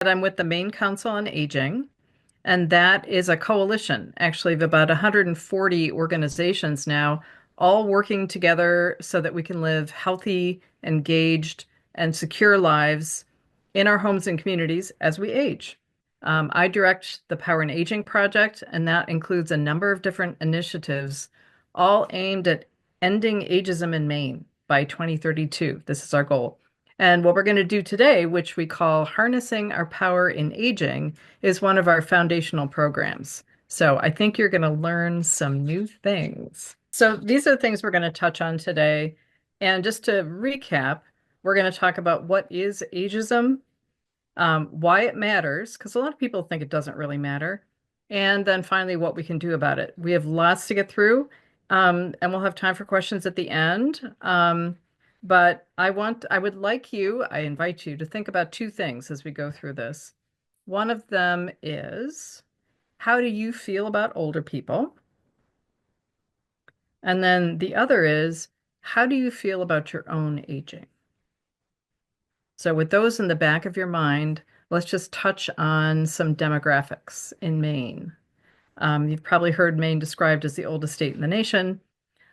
I'm with the Maine Council on Aging, and that is a coalition, actually, of about 140 organizations now, all working together so that we can live healthy, engaged, and secure lives in our homes and communities as we age. I direct the Power and Aging Project, and that includes a number of different initiatives, all aimed at ending ageism in Maine by 2032. This is our goal. And what we're going to do today, which we call Harnessing Our Power in Aging, is one of our foundational programs. So I think you're going to learn some new things. So these are the things we're going to touch on today. And just to recap, we're going to talk about what is ageism, why it matters, because a lot of people think it doesn't really matter, and then finally what we can do about it. We have lots to get through, and we'll have time for questions at the end. But I invite you to think about two things as we go through this. One of them is, how do you feel about older people? And then the other is, how do you feel about your own aging? So with those in the back of your mind, let's just touch on some demographics in Maine. You've probably heard Maine described as the oldest state in the nation.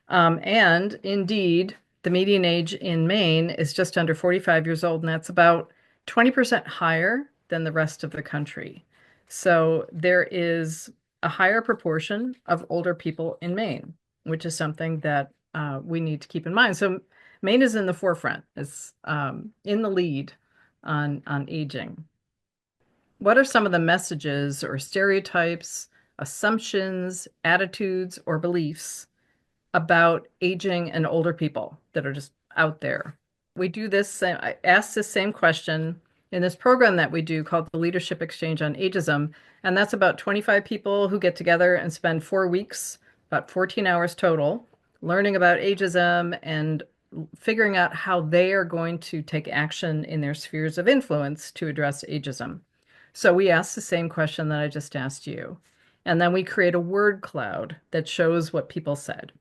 And indeed, the median age in Maine is just under 45 years old, and that's about 20% higher than the rest of the country. So there is a higher proportion of older people in Maine, which is something that we need to keep in mind. So Maine is in the forefront, it's in the lead on aging. What are some of the messages or stereotypes, assumptions, attitudes, or beliefs about aging and older people that are just out there? We do this, I ask this same question in this program that we do called the Leadership Exchange on Ageism. And that's about 25 people who get together and spend 4 weeks, about 14 hours total, learning about ageism and figuring out how they are going to take action in their spheres of influence to address ageism. So we ask the same question that I just asked you. And then we create a word cloud that shows what people said.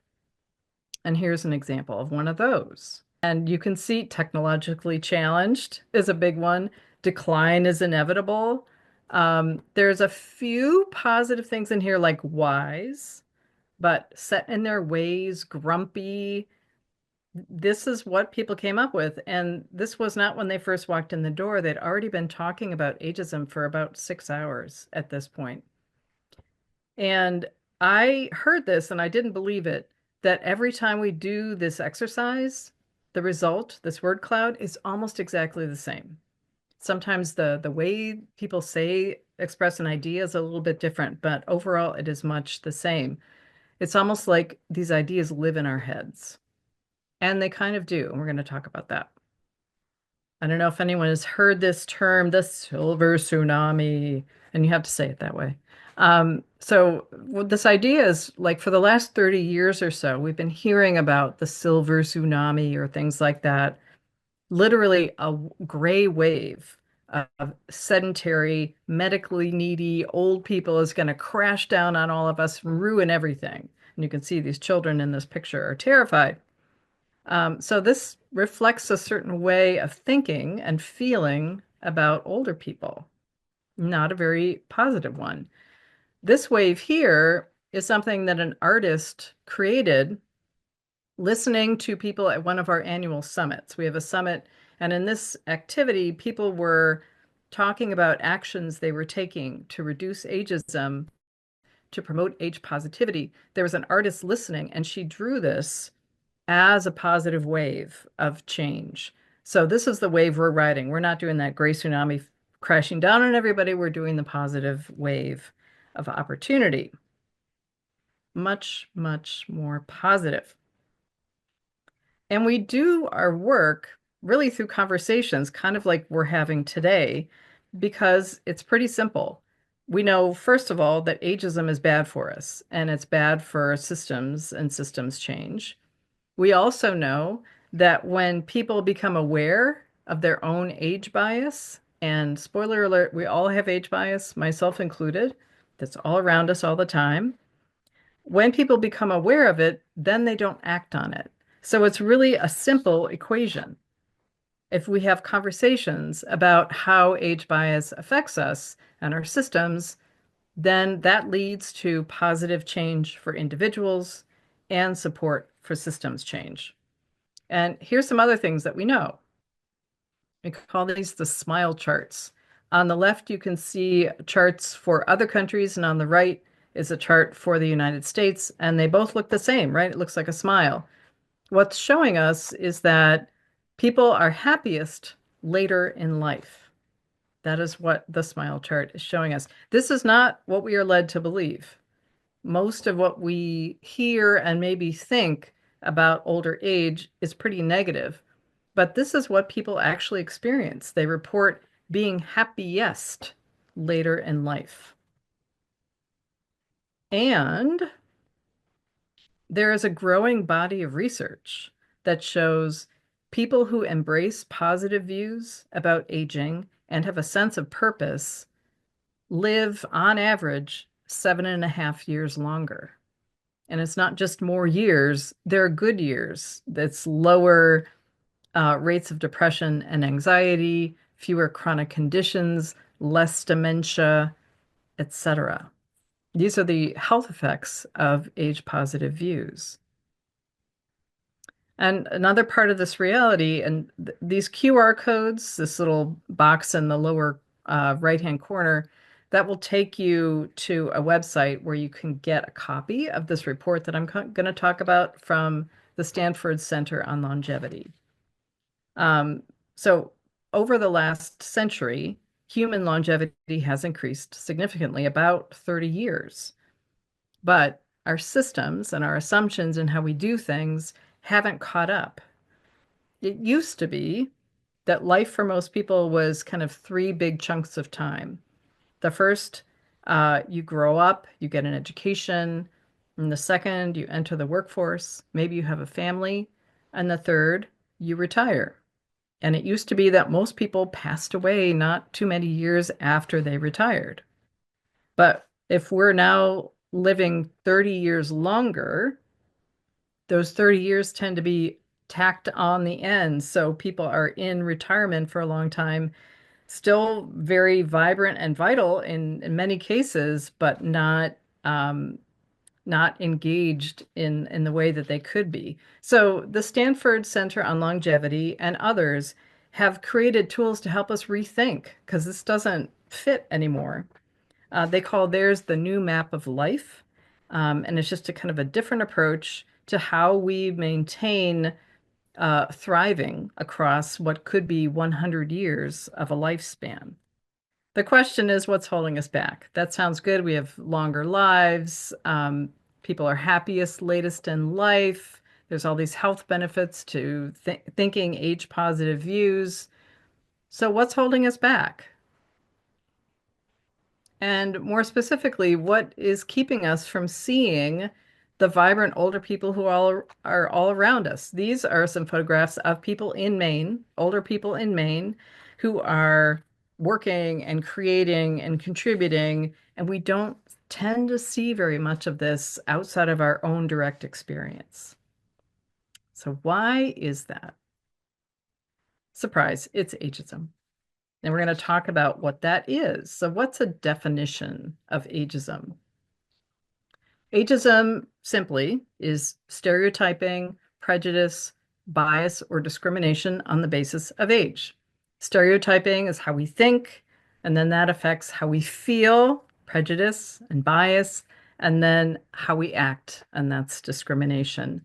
And here's an example of one of those. And you can see technologically challenged is a big one. Decline is inevitable. There's a few positive things in here like wise, but set in their ways, grumpy. This is what people came up with. And this was not when they first walked in the door. They'd already been talking about ageism for about 6 hours at this point. And I heard this and I didn't believe it, that every time we do this exercise, the result, this word cloud, is almost exactly the same. Sometimes the way people express an idea is a little bit different, but overall it is much the same. It's almost like these ideas live in our heads. And they kind of do, and we're going to talk about that. I don't know if anyone has heard this term, the silver tsunami, and you have to say it that way. So this idea is like for the last 30 years or so, we've been hearing about the silver tsunami or things like that. Literally a gray wave of sedentary, medically needy old people is going to crash down on all of us, ruin everything. And you can see these children in this picture are terrified. So this reflects a certain way of thinking and feeling about older people, not a very positive one. This wave here is something that an artist created listening to people at one of our annual summits. We have a summit, and in this activity, people were talking about actions they were taking to reduce ageism, to promote age positivity. There was an artist listening, and she drew this as a positive wave of change. So this is the wave we're riding. We're not doing that gray tsunami crashing down on everybody. We're doing the positive wave of opportunity. Much, much more positive. And we do our work really through conversations, kind of like we're having today, because it's pretty simple. We know, first of all, that ageism is bad for us, and it's bad for systems and systems change. We also know that when people become aware of their own age bias, and spoiler alert, we all have age bias, myself included, that's all around us all the time. When people become aware of it, then they don't act on it. So it's really a simple equation. If we have conversations about how age bias affects us and our systems, then that leads to positive change for individuals and support for systems change. And here's some other things that we know. We call these the smile charts. On the left, you can see charts for other countries, and on the right is a chart for the United States, and they both look the same, right? It looks like a smile. What's showing us is that people are happiest later in life. That is what the smile chart is showing us. This is not what we are led to believe. Most of what we hear and maybe think about older age is pretty negative, but this is what people actually experience. They report being happiest later in life. And there is a growing body of research that shows people who embrace positive views about aging and have a sense of purpose live on average 7.5 years longer. And it's not just more years, they're good years. That's lower rates of depression and anxiety, fewer chronic conditions, less dementia, etc. These are the health effects of age positive views. And another part of this reality, and these QR codes, this little box in the lower right-hand corner, that will take you to a website where you can get a copy of this report that I'm going to talk about from the Stanford Center on Longevity. So over the last century, human longevity has increased significantly, about 30 years. But our systems and our assumptions and how we do things haven't caught up. It used to be that life for most people was kind of three big chunks of time. The first, you grow up, you get an education. And the second, you enter the workforce. Maybe you have a family. And the third, you retire. And it used to be that most people passed away not too many years after they retired. But if we're now living 30 years longer, those 30 years tend to be tacked on the end. So people are in retirement for a long time, still very vibrant and vital in many cases, but not engaged in the way that they could be. So the Stanford Center on Longevity and others have created tools to help us rethink because this doesn't fit anymore. They call theirs the new map of life. And it's just a kind of a different approach to how we maintain thriving across what could be 100 years of a lifespan. The question is, what's holding us back? That sounds good. We have longer lives. People are happiest latest in life. There's all these health benefits to thinking age positive views. So, what's holding us back? And more specifically, what is keeping us from seeing the vibrant older people who are all around us? These are some photographs of people in Maine, older people in Maine, who are working and creating and contributing, and we don't tend to see very much of this outside of our own direct experience. So why is that? Surprise, it's ageism. And we're going to talk about what that is. So, what's a definition of ageism? Ageism simply is stereotyping, prejudice, bias, or discrimination on the basis of age. Stereotyping is how we think, and then that affects how we feel, prejudice and bias, and then how we act, and that's discrimination.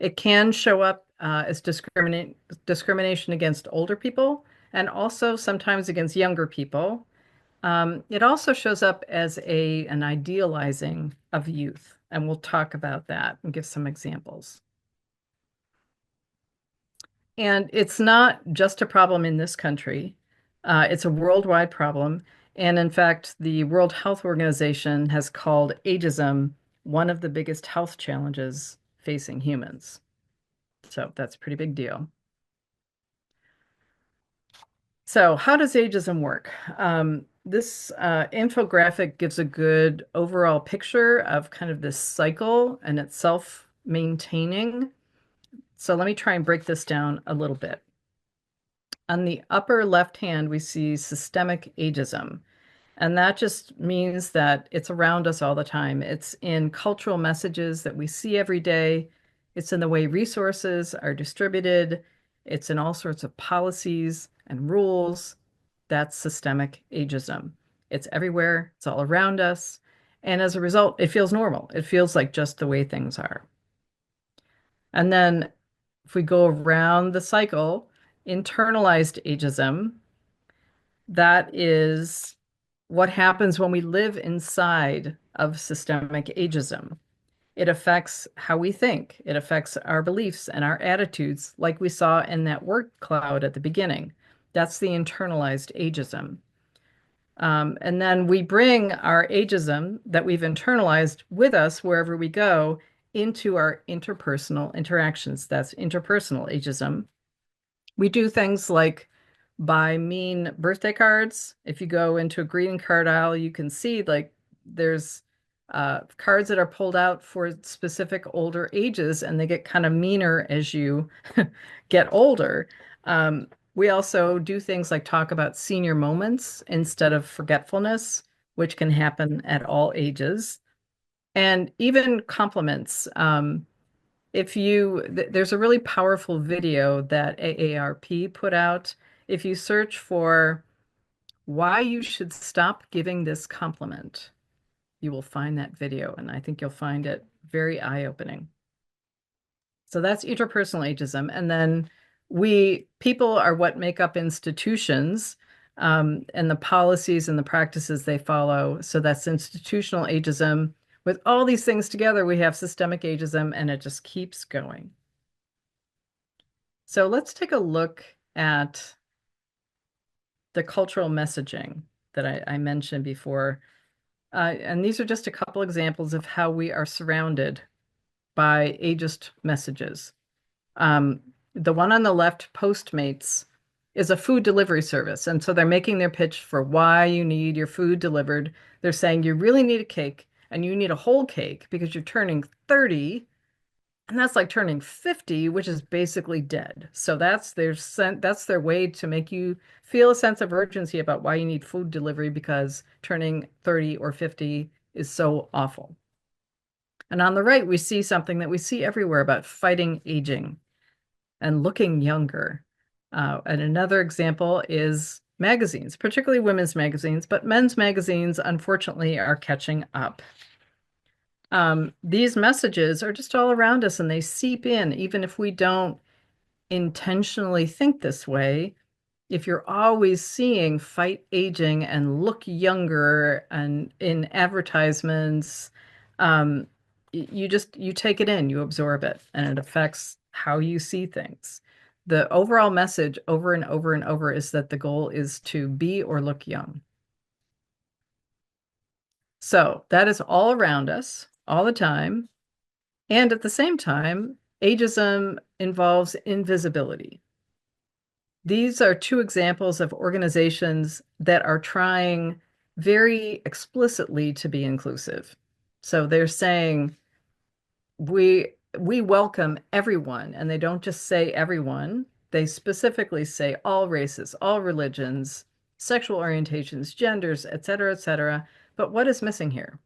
It can show up as discrimination against older people and also sometimes against younger people. It also shows up as an idealizing of youth, and we'll talk about that and give some examples. And it's not just a problem in this country. It's a worldwide problem. And in fact, the World Health Organization has called ageism one of the biggest health challenges facing humans. So that's a pretty big deal. So how does ageism work? This infographic gives a good overall picture of kind of this cycle and it's self-maintaining. So let me try and break this down a little bit. On the upper left hand, we see systemic ageism. And that just means that it's around us all the time. It's in cultural messages that we see every day. It's in the way resources are distributed. It's in all sorts of policies and rules. That's systemic ageism. It's everywhere, it's all around us. And as a result, it feels normal. It feels like just the way things are. And then if we go around the cycle, internalized ageism, that is what happens when we live inside of systemic ageism. It affects how we think. It affects our beliefs and our attitudes, like we saw in that word cloud at the beginning. That's the internalized ageism. And then we bring our ageism that we've internalized with us wherever we go into our interpersonal interactions. That's interpersonal ageism. We do things like buy mean birthday cards. If you go into a greeting card aisle, you can see like there's cards that are pulled out for specific older ages, and they get kind of meaner as you get older. We also do things like talk about senior moments instead of forgetfulness, which can happen at all ages, and even compliments. If you, there's a really powerful video that AARP put out. If you search for why you should stop giving this compliment, you will find that video, and I think you'll find it very eye-opening. So that's interpersonal ageism. And then people are what make up institutions, and the policies and the practices they follow. So that's institutional ageism. With all these things together, we have systemic ageism, and it just keeps going. So let's take a look at the cultural messaging that I mentioned before. And these are just a couple examples of how we are surrounded by ageist messages. The one on the left, Postmates, is a food delivery service. And so they're making their pitch for why you need your food delivered. They're saying you really need a cake, and you need a whole cake because you're turning 30, and that's like turning 50, which is basically dead. So that's their way to make you feel a sense of urgency about why you need food delivery, because turning 30 or 50 is so awful. And on the right, we see something that we see everywhere about fighting aging and looking younger. And another example is magazines, particularly women's magazines, but men's magazines, unfortunately, are catching up. These messages are just all around us, and they seep in, even if we don't intentionally think this way. If you're always seeing fight aging and look younger and in advertisements, you take it in, you absorb it, and it affects how you see things. The overall message over and over and over is that the goal is to be or look young. So that is all around us all the time. And at the same time, ageism involves invisibility. These are two examples of organizations that are trying very explicitly to be inclusive. So they're saying we welcome everyone, and they don't just say everyone, they specifically say all races, all religions, sexual orientations, genders, et cetera, et cetera. But what is missing here?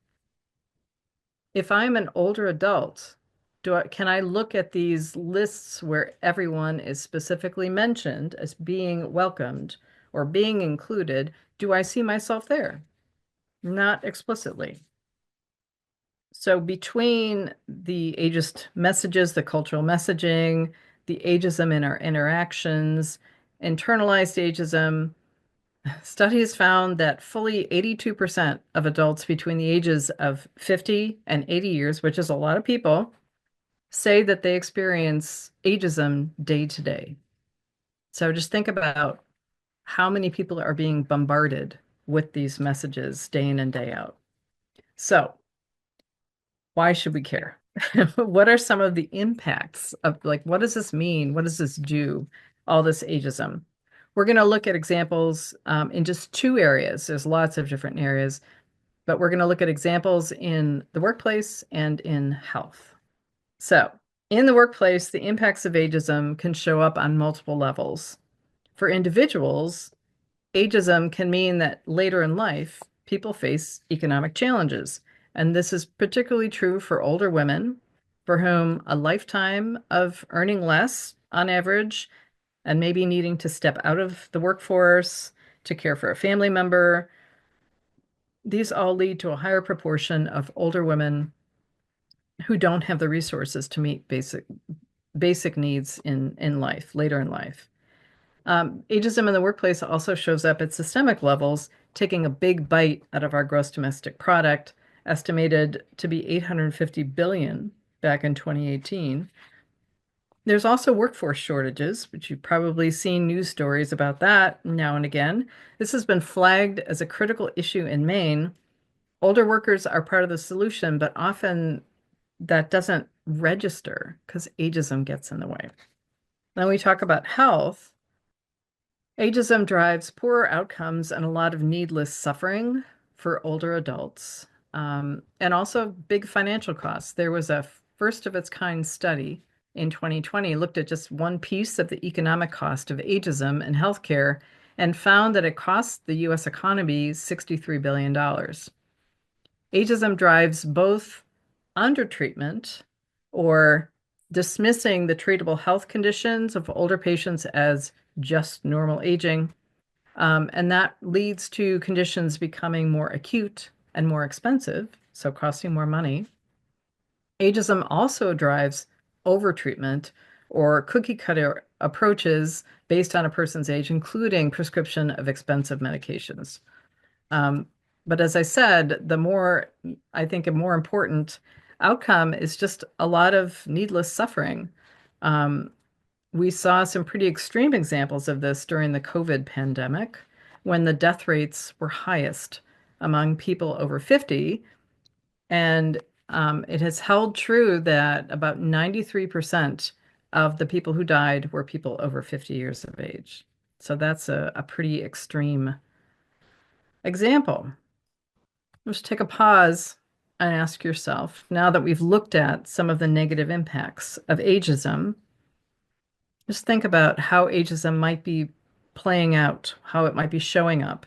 If I'm an older adult, can I look at these lists where everyone is specifically mentioned as being welcomed or being included? Do I see myself there? Not explicitly. So between the ageist messages, the cultural messaging, the ageism in our interactions, internalized ageism, studies found that fully 82% of adults between the ages of 50 and 80 years, which is a lot of people, say that they experience ageism day to day. So just think about how many people are being bombarded with these messages day in and day out. So why should we care? What are some of the impacts of, like, what does this mean? What does this do? All this ageism. We're going to look at examples in just two areas. There's lots of different areas, but we're going to look at examples in the workplace and in health. So in the workplace, the impacts of ageism can show up on multiple levels. For individuals, ageism can mean that later in life, people face economic challenges. And this is particularly true for older women for whom a lifetime of earning less on average and maybe needing to step out of the workforce to care for a family member. These all lead to a higher proportion of older women who don't have the resources to meet basic needs in life, later in life. Ageism in the workplace also shows up at systemic levels, taking a big bite out of our gross domestic product, estimated to be 850 billion back in 2018. There's also workforce shortages, which you've probably seen news stories about that now and again. This has been flagged as a critical issue in Maine. Older workers are part of the solution, but often that doesn't register because ageism gets in the way. Then we talk about health. Ageism drives poorer outcomes and a lot of needless suffering for older adults, and also big financial costs. There was a first of its kind study in 2020 looked at just one piece of the economic cost of ageism in healthcare and found that it costs the US economy $63 billion. Ageism drives both undertreatment or dismissing the treatable health conditions of older patients as just normal aging. And that leads to conditions becoming more acute and more expensive, so costing more money. Ageism also drives overtreatment or cookie cutter approaches based on a person's age, including prescription of expensive medications. Um, but as I said, I think, a more important outcome is just a lot of needless suffering. Um, we saw some pretty extreme examples of this during the COVID pandemic when the death rates were highest among people over 50. And it has held true that about 93% of the people who died were people over 50 years of age. So that's a pretty extreme example. Just take a pause and ask yourself, now that we've looked at some of the negative impacts of ageism, just think about how ageism might be playing out, how it might be showing up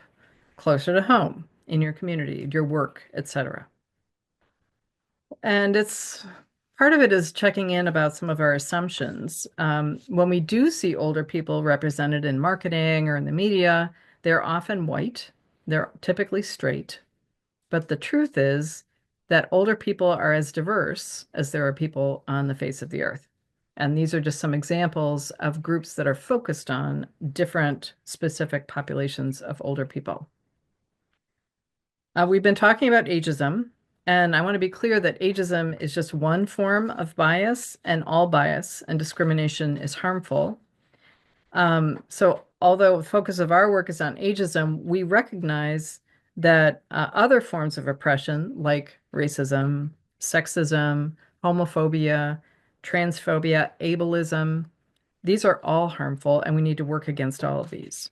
closer to home, in your community, your work, etc. And it's part of it is checking in about some of our assumptions. When we do see older people represented in marketing or in the media, they're often white, they're typically straight. But the truth is that older people are as diverse as there are people on the face of the earth. And these are just some examples of groups that are focused on different specific populations of older people. We've been talking about ageism, and I want to be clear that ageism is just one form of bias, and all bias and discrimination is harmful. So although the focus of our work is on ageism, we recognize that other forms of oppression like racism, sexism, homophobia, transphobia, ableism, these are all harmful, and we need to work against all of these.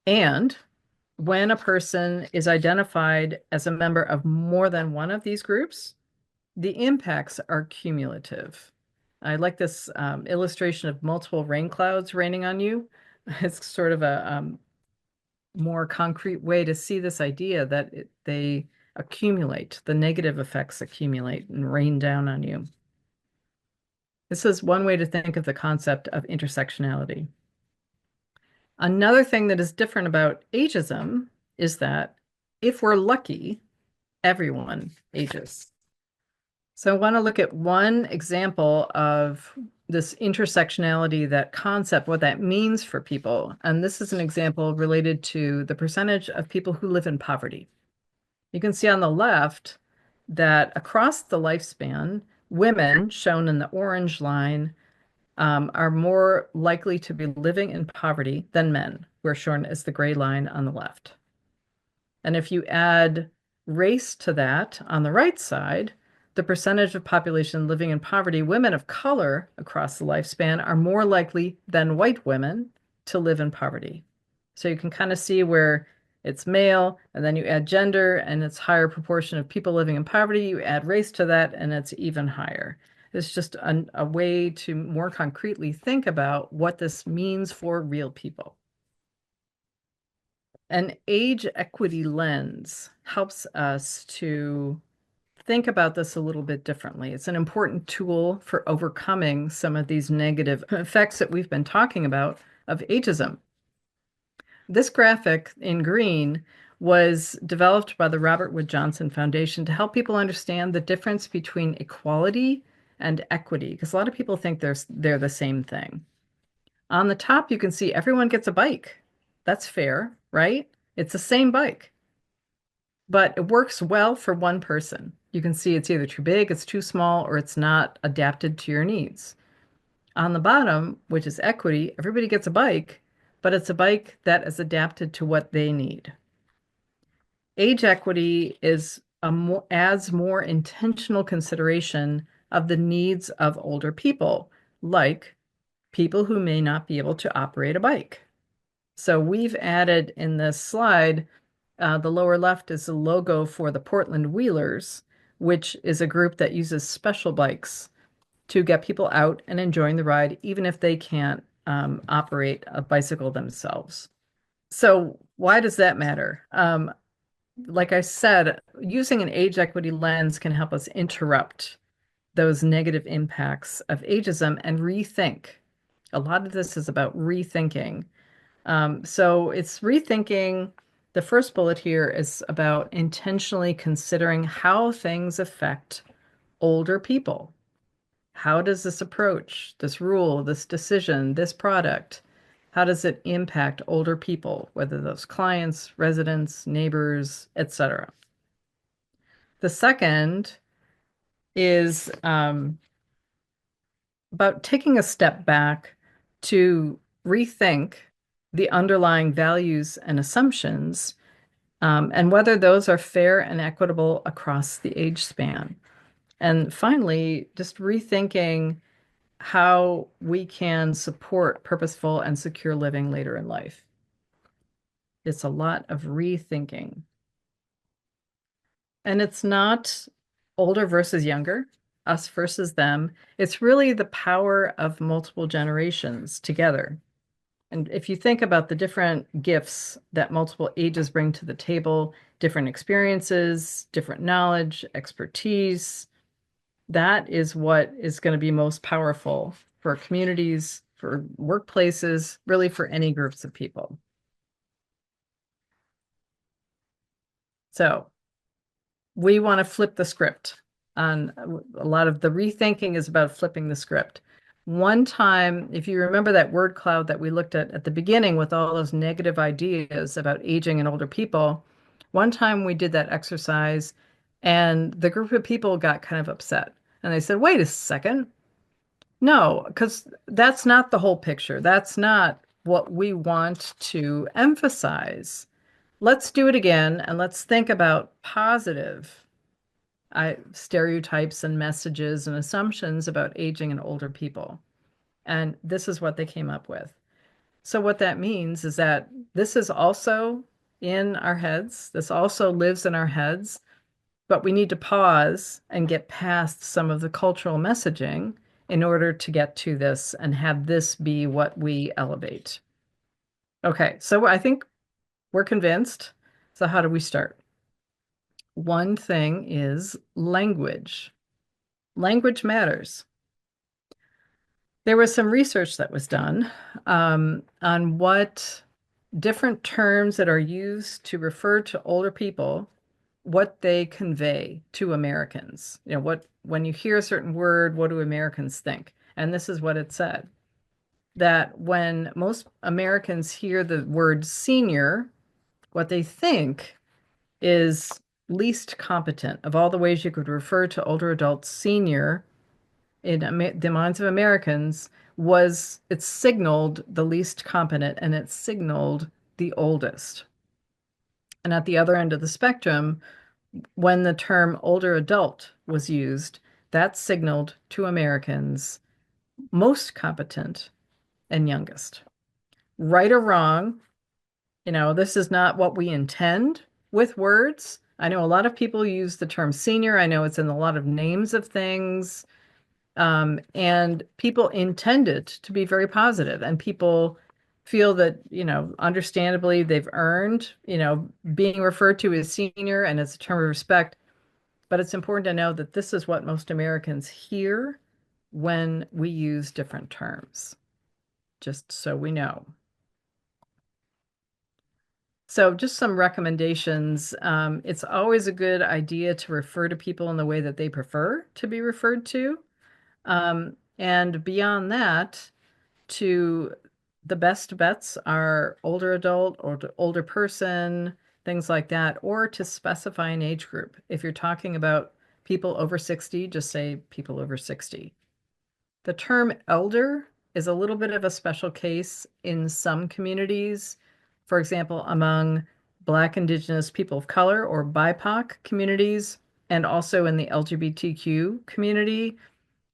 And when a person is identified as a member of more than one of these groups, the impacts are cumulative. I like this illustration of multiple rain clouds raining on you. It's sort of a more concrete way to see this idea that they accumulate, the negative effects accumulate and rain down on you. This is one way to think of the concept of intersectionality. Another thing that is different about ageism is that if we're lucky, everyone ages. So I want to look at one example of this intersectionality, that concept, what that means for people. And this is an example related to the percentage of people who live in poverty. You can see on the left that across the lifespan, women, shown in the orange line, are more likely to be living in poverty than men, who are shown as the gray line on the left. And if you add race to that on the right side, the percentage of population living in poverty, women of color across the lifespan are more likely than white women to live in poverty. So you can kind of see where it's male, and then you add gender, and it's higher proportion of people living in poverty. You add race to that, and it's even higher. It's just a way to more concretely think about what this means for real people. An age equity lens helps us to think about this a little bit differently. It's an important tool for overcoming some of these negative effects that we've been talking about of ageism. This graphic in green was developed by the Robert Wood Johnson Foundation to help people understand the difference between equality and equity, because a lot of people think they're the same thing. On the top, you can see everyone gets a bike. That's fair, right? It's the same bike, but it works well for one person. You can see it's either too big, it's too small, or it's not adapted to your needs. On the bottom, which is equity, everybody gets a bike, but it's a bike that is adapted to what they need. Age equity is adds more intentional consideration of the needs of older people, like people who may not be able to operate a bike. So we've added in this slide, the lower left is the logo for the Portland Wheelers, which is a group that uses special bikes to get people out and enjoying the ride, even if they can't operate a bicycle themselves. So why does that matter? Like I said, using an age equity lens can help us interrupt those negative impacts of ageism and rethink. A lot of this is about rethinking. So it's rethinking. The first bullet here is about intentionally considering how things affect older people. How does this approach, this rule, this decision, this product, how does it impact older people, whether those clients, residents, neighbors, etc.? The second is about taking a step back to rethink the underlying values and assumptions, and whether those are fair and equitable across the age span. And finally, just rethinking how we can support purposeful and secure living later in life. It's a lot of rethinking. And it's not older versus younger, us versus them. It's really the power of multiple generations together. And if you think about the different gifts that multiple ages bring to the table, different experiences, different knowledge, expertise, that is what is going to be most powerful for communities, for workplaces, really for any groups of people. So we want to flip the script on a lot of the rethinking is about flipping the script. One time, if you remember that word cloud that we looked at the beginning with all those negative ideas about aging and older people, one time we did that exercise and the group of people got kind of upset. And they said, wait a second. No, because that's not the whole picture. That's not what we want to emphasize. Let's do it again and let's think about positive stereotypes and messages and assumptions about aging and older people. And this is what they came up with. So, what that means is that this is also in our heads, this also lives in our heads, but we need to pause and get past some of the cultural messaging in order to get to this and have this be what we elevate. Okay, so I think we're convinced. So, how do we start? One thing is language. Language matters. There was some research that was done on what different terms that are used to refer to older people, what they convey to Americans. You know, what when you hear a certain word, what do Americans think? And this is what it said, that when most Americans hear the word senior, what they think is least competent. Of all the ways you could refer to older adults, senior in the minds of Americans was it signaled the least competent and it signaled the oldest. And at the other end of the spectrum, when the term older adult was used, that signaled to Americans most competent and youngest. Right or wrong, this is not what we intend with words. I know a lot of people use the term senior. I know it's in a lot of names of things. And people intend it to be very positive, and people feel that, understandably, they've earned, being referred to as senior and as a term of respect. But it's important to know that this is what most Americans hear when we use different terms, just so we know. So, just some recommendations. It's always a good idea to refer to people in the way that they prefer to be referred to. And beyond that, to the best bets are older adult or older person, things like that, or to specify an age group. If you're talking about people over 60, just say people over 60. The term elder is a little bit of a special case in some communities. For example, among Black, Indigenous, people of color, or BIPOC communities, and also in the LGBTQ community.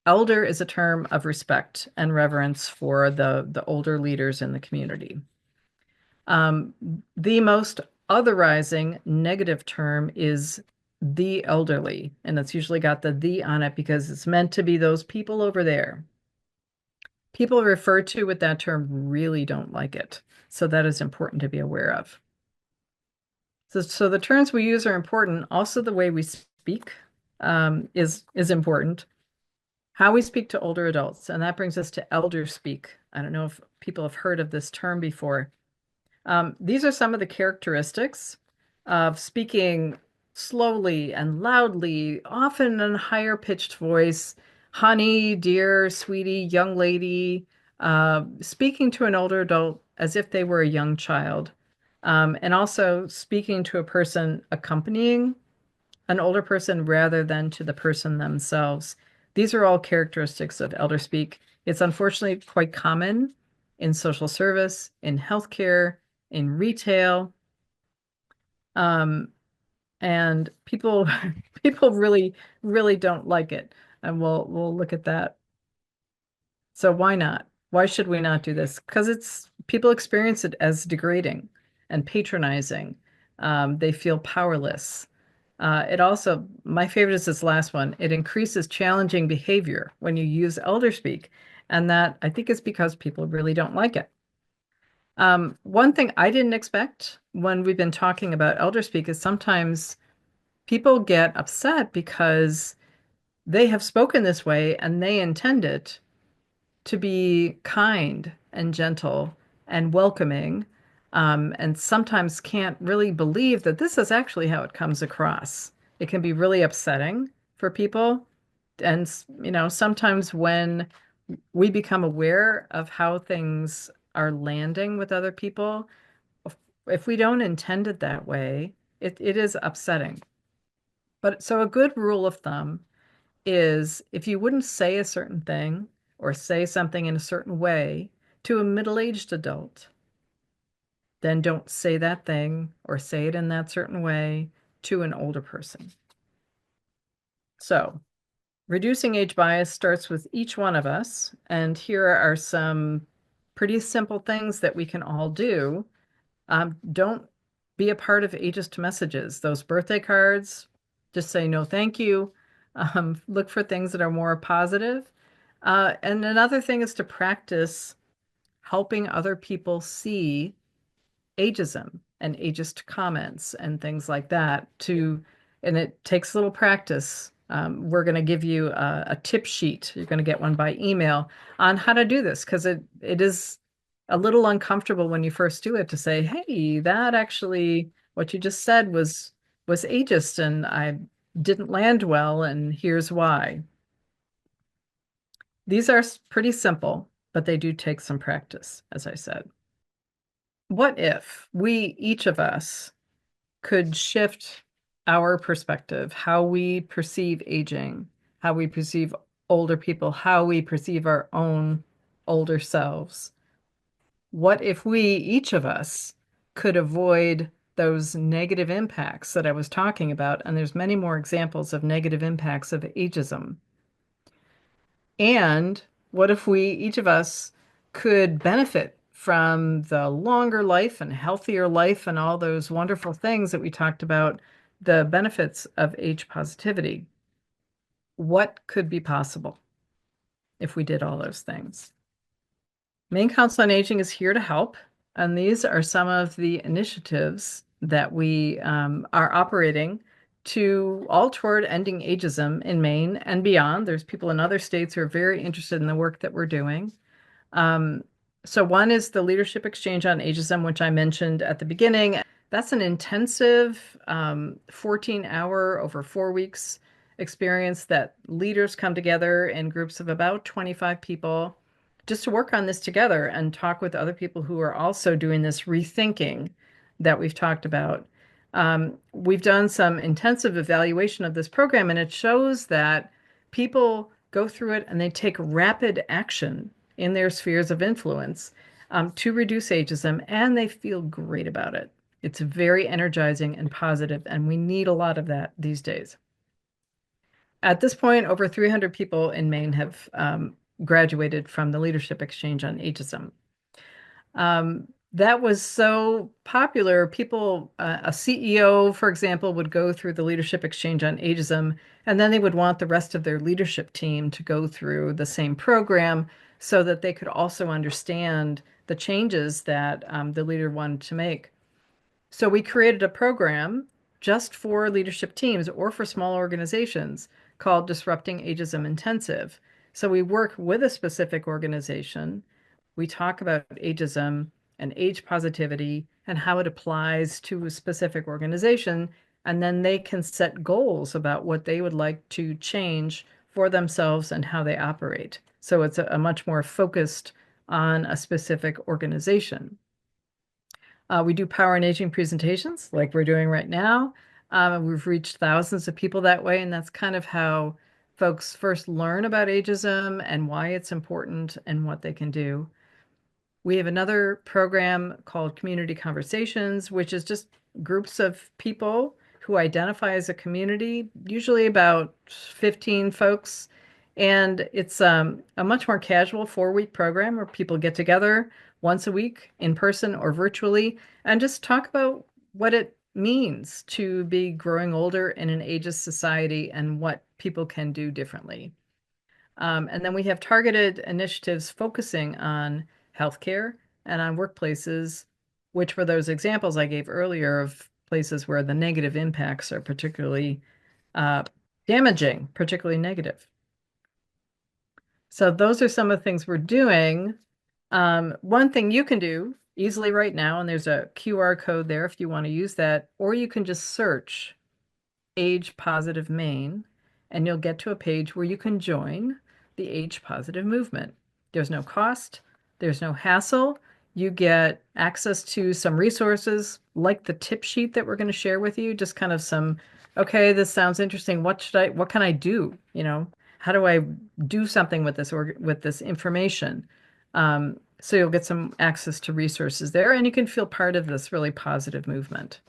Elder is a term of respect and reverence for the older leaders in the community. Um, the most otherizing negative term is the elderly, and it's usually got the on it because it's meant to be those people over there. People referred to with that term really don't like it, so that is important to be aware of. So the terms we use are important. Also, the way we speak is important. How we speak to older adults, and that brings us to elder speak. I don't know if people have heard of this term before. These are some of the characteristics of speaking slowly and loudly, often in a higher pitched voice. Honey, dear, sweetie, young lady, speaking to an older adult as if they were a young child, and also speaking to a person accompanying an older person rather than to the person themselves. These are all characteristics of elder speak. It's unfortunately quite common in social service, in healthcare, in retail, um, and people people really don't like it. And we'll look at that. So why not? Why should we not do this? Because it's people experience it as degrading and patronizing. They feel powerless. It also, my favorite is this last one. It increases challenging behavior when you use elder speak. And that I think is because people really don't like it. One thing I didn't expect when we've been talking about elder speak is sometimes people get upset because they have spoken this way and they intend it to be kind and gentle and welcoming, and sometimes can't really believe that this is actually how it comes across. It can be really upsetting for people. And, sometimes when we become aware of how things are landing with other people, if we don't intend it that way, it is upsetting. But so a good rule of thumb is if you wouldn't say a certain thing or say something in a certain way to a middle-aged adult, then don't say that thing or say it in that certain way to an older person. So, reducing age bias starts with each one of us, and here are some pretty simple things that we can all do. Don't be a part of ageist messages. Those birthday cards, just say no, thank you. Look for things that are more positive. And another thing is to practice helping other people see ageism and ageist comments and things like that and it takes a little practice. We're going to give you a tip sheet. You're going to get one by email on how to do this because it is a little uncomfortable when you first do it to say, hey, that actually, what you just said was ageist and I didn't land well, and here's why. These are pretty simple, but they do take some practice, as I said. What if we, each of us, could shift our perspective, how we perceive aging, how we perceive older people, how we perceive our own older selves? What if we, each of us, could avoid those negative impacts that I was talking about? And there's many more examples of negative impacts of ageism. And what if we, each of us, could benefit from the longer life and healthier life and all those wonderful things that we talked about, the benefits of age positivity? What could be possible? if we did all those things. Maine Council on Aging is here to help, and these are some of the initiatives that we are operating to all toward ending ageism in Maine and beyond. There's people in other states who are very interested in the work that we're doing. Um, so one is the Leadership Exchange on Ageism, which I mentioned at the beginning. That's an intensive 14-hour over 4 weeks experience that leaders come together in groups of about 25 people just to work on this together and talk with other people who are also doing this rethinking that we've talked about. We've done some intensive evaluation of this program, and it shows that people go through it and they take rapid action in their spheres of influence to reduce ageism, and they feel great about it. It's very energizing and positive, and we need a lot of that these days. At this point, over 300 people in Maine have graduated from the Leadership Exchange on Ageism. That was so popular. People, a CEO, for example, would go through the Leadership Exchange on Ageism, and then they would want the rest of their leadership team to go through the same program so that they could also understand the changes that the leader wanted to make. So we created a program just for leadership teams or for small organizations called Disrupting Ageism Intensive. So we work with a specific organization. We talk about ageism and age positivity and how it applies to a specific organization. And then they can set goals about what they would like to change for themselves and how they operate. So it's a much more focused on a specific organization. We do power and aging presentations like we're doing right now. We've reached thousands of people that way, and that's kind of how folks first learn about ageism and why it's important and what they can do. We have another program called Community Conversations, which is just groups of people who identify as a community, usually about 15 folks. And it's a much more casual 4 week program where people get together once a week in person or virtually and just talk about what it means to be growing older in an ageist society and what people can do differently. And then we have targeted initiatives focusing on healthcare and on workplaces, which were those examples I gave earlier of places where the negative impacts are particularly uh, damaging, particularly negative. So those are some of the things we're doing. One thing you can do easily right now, and there's a QR code there if you want to use that, or you can just search Age Positive Maine, and you'll get to a page where you can join the Age Positive movement. There's no cost, there's no hassle. You get access to some resources like the tip sheet that we're going to share with you, just kind of some, okay, this sounds interesting. What can I do? How do I do something with this or with this information? So you'll get some access to resources there, and you can feel part of this really positive movement.